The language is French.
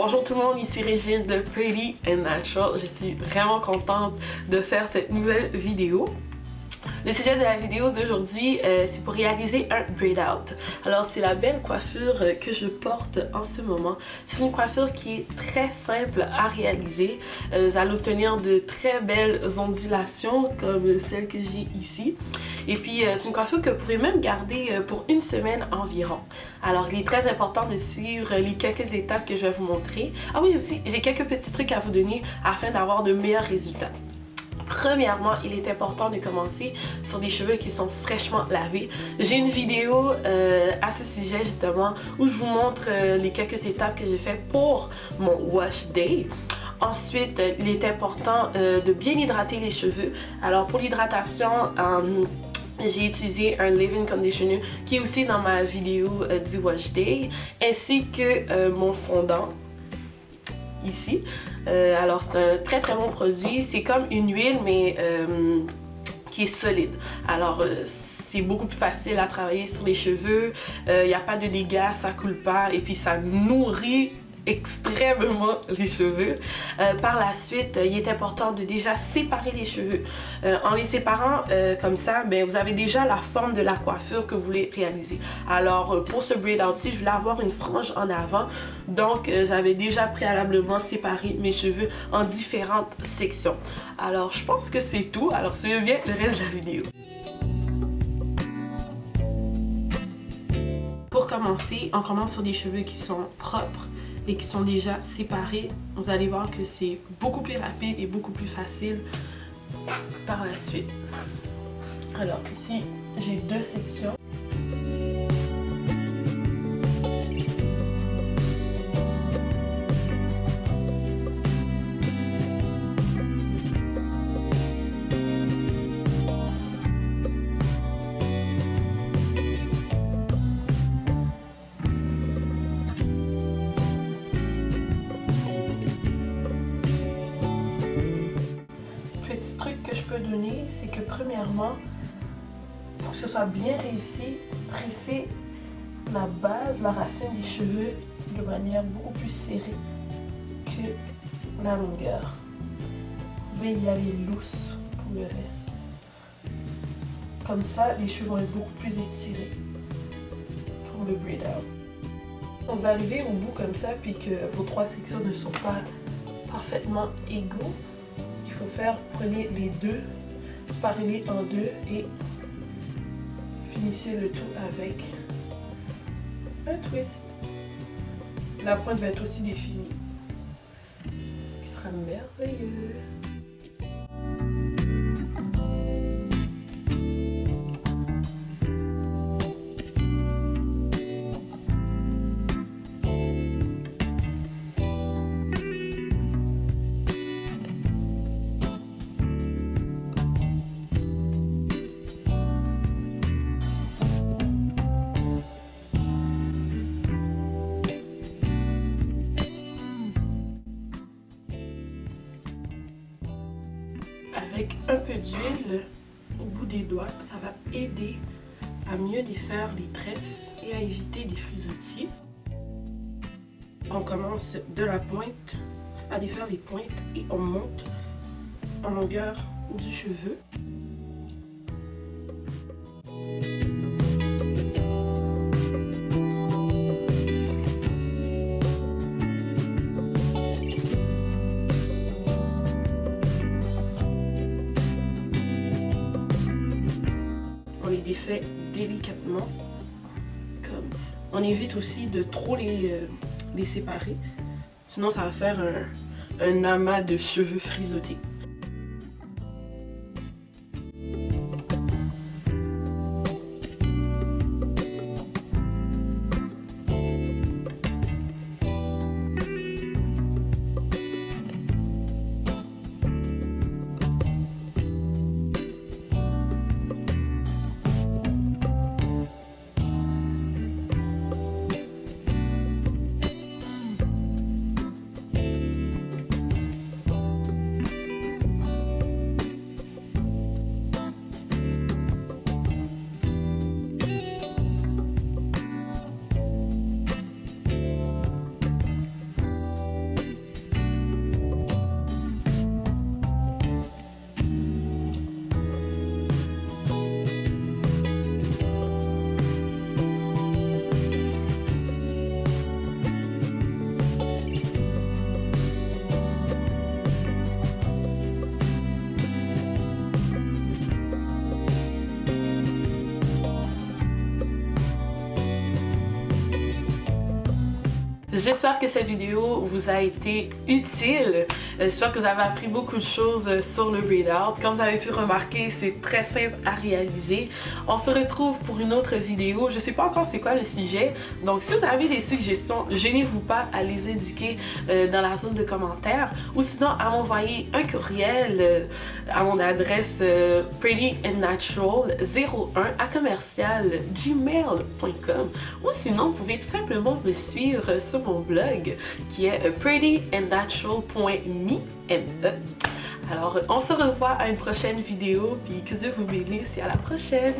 Bonjour tout le monde, ici Régine de Pretty and Natural. Je suis vraiment contente de faire cette nouvelle vidéo. Le sujet de la vidéo d'aujourd'hui, c'est pour réaliser un braid out. Alors c'est la belle coiffure que je porte en ce moment. C'est une coiffure qui est très simple à réaliser. Vous allez obtenir de très belles ondulations comme celle que j'ai ici. Et puis c'est une coiffure que vous pourrez même garder pour une semaine environ. Alors il est très important de suivre les quelques étapes que je vais vous montrer. Ah oui aussi, j'ai quelques petits trucs à vous donner afin d'avoir de meilleurs résultats. Premièrement, il est important de commencer sur des cheveux qui sont fraîchement lavés. J'ai une vidéo à ce sujet justement où je vous montre les quelques étapes que j'ai fait pour mon wash day. Ensuite, il est important de bien hydrater les cheveux. Alors pour l'hydratation, j'ai utilisé un leave-in conditioner qui est aussi dans ma vidéo du wash day, ainsi que mon fondant ici. Alors c'est un très bon produit, c'est comme une huile mais qui est solide. Alors c'est beaucoup plus facile à travailler sur les cheveux, il n'y a pas de dégâts, ça coule pas et puis ça nourrit extrêmement les cheveux. Par la suite, il est important de déjà séparer les cheveux. En les séparant comme ça, ben, vous avez déjà la forme de la coiffure que vous voulez réaliser. Alors pour ce braid out-ci, je voulais avoir une frange en avant. Donc j'avais déjà préalablement séparé mes cheveux en différentes sections. Alors je pense que c'est tout. Alors suivez bien le reste de la vidéo. Pour commencer, on commence sur des cheveux qui sont propres et qui sont déjà séparés. Vous allez voir que c'est beaucoup plus rapide et beaucoup plus facile par la suite. Alors ici, j'ai deux sections. Donner, c'est que premièrement, pour que ce soit bien réussi, tresser la base, la racine des cheveux de manière beaucoup plus serrée que la longueur. Vous pouvez y aller loose pour le reste. Comme ça, les cheveux vont être beaucoup plus étirés pour le braid out. Quand vous arrivez au bout comme ça, puis que vos trois sections ne sont pas parfaitement égaux, faut faire, prenez les deux, séparez-les en deux et finissez le tout avec un twist. La pointe va être aussi définie, ce qui sera merveilleux. Avec un peu d'huile au bout des doigts, ça va aider à mieux défaire les tresses et à éviter les frisottis. On commence de la pointe à défaire les pointes et on monte en longueur du cheveu. Défait délicatement comme ça. On évite aussi de trop les séparer, sinon ça va faire un amas de cheveux frisottés. J'espère que cette vidéo vous a été utile. J'espère que vous avez appris beaucoup de choses sur le braid out. Comme vous avez pu remarquer, c'est très simple à réaliser. On se retrouve pour une autre vidéo. Je sais pas encore c'est quoi le sujet. Donc si vous avez des suggestions, gênez-vous pas à les indiquer dans la zone de commentaires ou sinon à m'envoyer un courriel à mon adresse prettyandnatural01@gmail.com ou sinon vous pouvez tout simplement me suivre sur mon blog qui est prettyandnatural.me. Alors on se revoit à une prochaine vidéo puis que Dieu vous bénisse et à la prochaine!